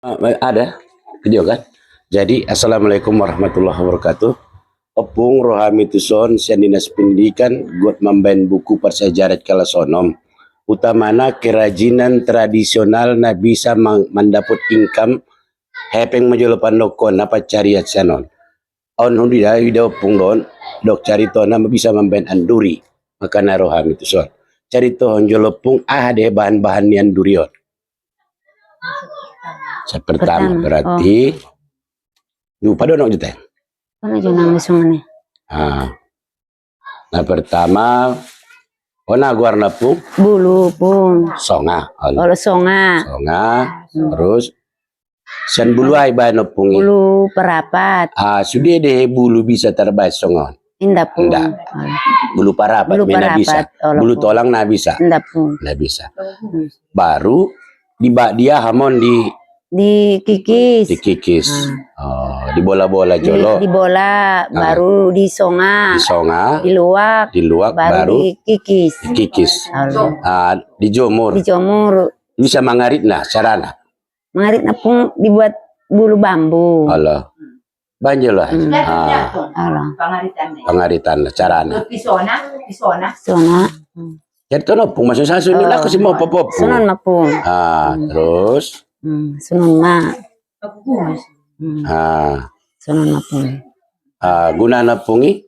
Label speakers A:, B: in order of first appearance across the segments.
A: Ada video kan. Jadi assalamualaikum warahmatullahi wabarakatuh. Opung rohami tuson sian dinas pendidikan got membain buku persejarat kalasonom utamana kerajinan tradisional na bisa mendapat income hepeng majolopan lokon apa cariat sanon on hundi da video opung don dok carito na bisa membain anduri maka na rohami tuson carito honjolopung de bahan-bahan nian durion. Pertama berarti lupa dong juta.
B: Mana junang musungane?
A: Nah pertama, ona warna pung
B: Bulu pung.
A: Songa.
B: Kalau songa.
A: Terus sen bulu ay ba no pung?
B: Bulu perapat.
A: Sudah deh bulu bisa terbahas songon.
B: Indah pung.
A: Bulu parapat,
B: bulu parapat
A: bisa. Bulu tolang na bisa.
B: Indah pung.
A: Na bisa. Baru dia hamon
B: dikikis.
A: Di bola-bola jolo.
B: Di bola, baru disonga. Diluak, baru
A: dikikis. Dijemur. Bisa mangarit nah carana.
B: Mangarit nah pun dibuat bulu bambu.
A: Allah. Banjir lah. Pangaritan carana.
B: Pisona.
A: Jadi tono pung masuk sasu nila kasi mau popop.
B: Sunon mapung.
A: Terus
B: sunon ma. Sunon mapung.
A: Guna na pungi.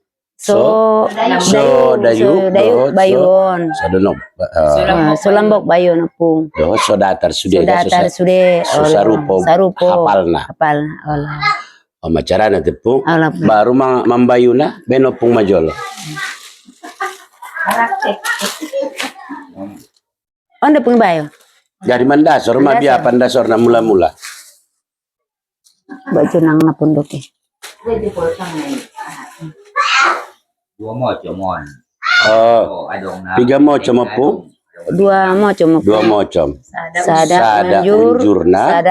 A: Dayu bayun.
B: Lambok bayun pung.
A: So datar sudah.
B: Sarupo.
A: Hapalna. Macarana tepung. Baru membayuna benopung majolo.
B: Onda pung bayo.
A: Dari mandasor mah biar pandasor na mula-mula.
B: Baju nang na pundok eh.
A: Dua mocom. Tiga mocom pung.
B: Dua mocom. Sada unjurna.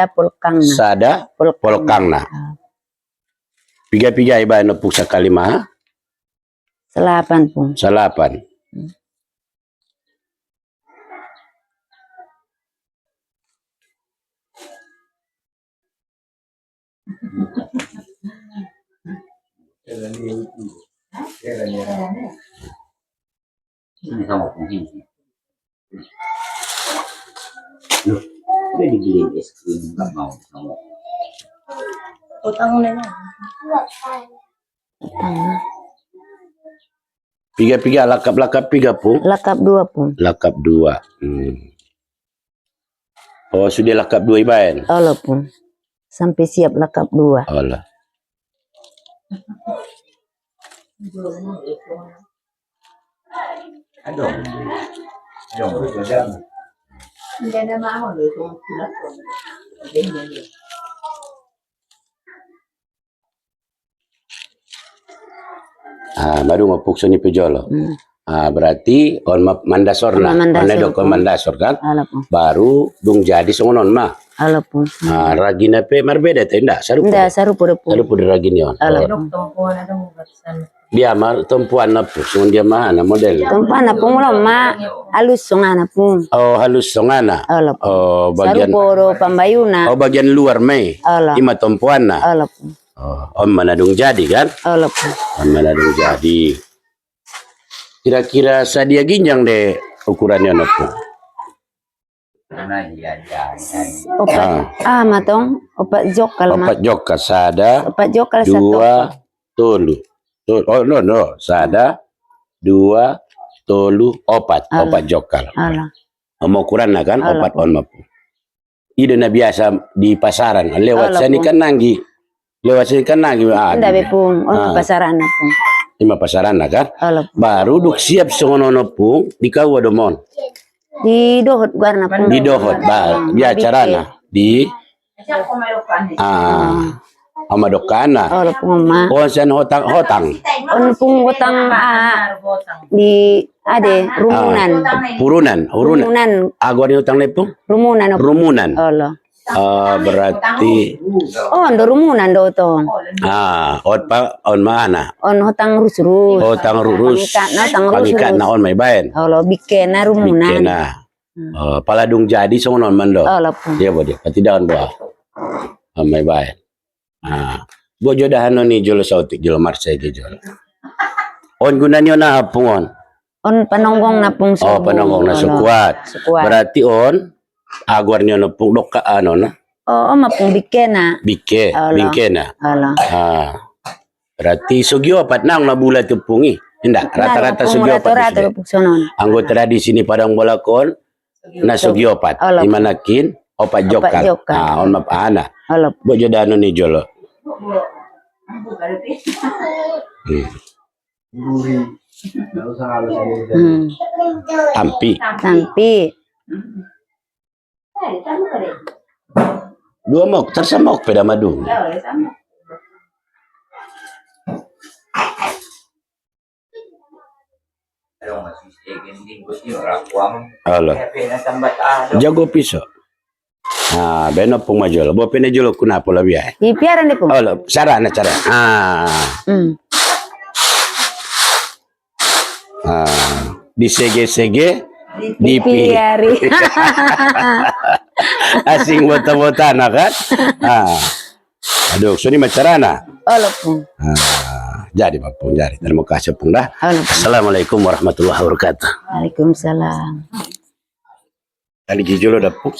B: Sada
A: polkangna. Piga-piga iba no pung sakali mah.
B: Salapan pung.
A: Ini sama punggung. Loh, udah dibeliin es krim nggak mau. Piga lakap piga pun.
B: Lakap dua pun.
A: Lakap dua. Oh sudah lakap dua ibaen.
B: Allah pun. Sampai siap lakap dua.
A: Allah. Baru ngopuk sini pejolo. Berarti on mandasorna. Mandasor kan. Baru dung jadi songonon mah. Ragina pe marbeda tidak sarupo ragini on. Dia mar tempuan na po dia mana model.
B: Tempuan na pun ma halus songana pun.
A: Oh halus songana. Bagian
B: sarupo pambayuna.
A: Bagian luar mai. Ima tempuan na. Om manadung jadi kan? Om manadung jadi. Kira-kira sadia ginjang deh ukurannya nopo.
B: Matong opat jokal
A: sada. Dua tolu. Sada dua tolu opat jokal. Mau ukuran kan opat on mapu. Ide na biasa di pasaran lewat sini kan nanggi.
B: Nda bepung pasaran pun.
A: Lima pasaran kan? Baru duk siap songono pung di kau domon.
B: Di dohot warna pun.
A: Di dohot dia carana di Amadokana. Sen hotang.
B: Pung hotang di ade rumunan.
A: Agwan hotang lepung. Rumunan. Berarti
B: do rumunan do to.
A: On mana?
B: On hotang rus.
A: Pangikat na on may bayan.
B: Bikena rumunan.
A: Paladung jadi songonon mando. Dia boleh. Pati daun doa. May bayan. Bojo dahano ni Jolo Sautik, Jolo Marsay, Jolo. On guna niyo na hapungon.
B: On panonggong na pong subo.
A: Oh, panonggong na sukwat.
B: Sukwat.
A: Berarti on, agwar niyo na pong doka ano na?
B: Oo, mapong bike na.
A: Bingke na.
B: Ala.
A: Berarti sugyo pat nang nabulat yung pungi. Hindi, rata-rata sugyo pat. Anggo tradisi ni Padang Bolakon, na sugyo pat. Imanakin, opat jokal. On mapahana. Bojo dano ni Jolo. Tampi. Dua mok, tersama mok peda madu. Halo. Jago piso. Beno pong majolo. Bo pinajolo kuna po labi ay.
B: Ipiaran di po.
A: Halo, cara. Di sege
B: Dipiari.
A: Asing bota-bota na kan? Aduh, suni macarana.
B: Halo po.
A: Jadi Pung, jadi. Terima kasih Pung dah. Assalamualaikum warahmatullahi wabarakatuh.
B: Waalaikumsalam.
A: Tadi Gijolo dah Pung.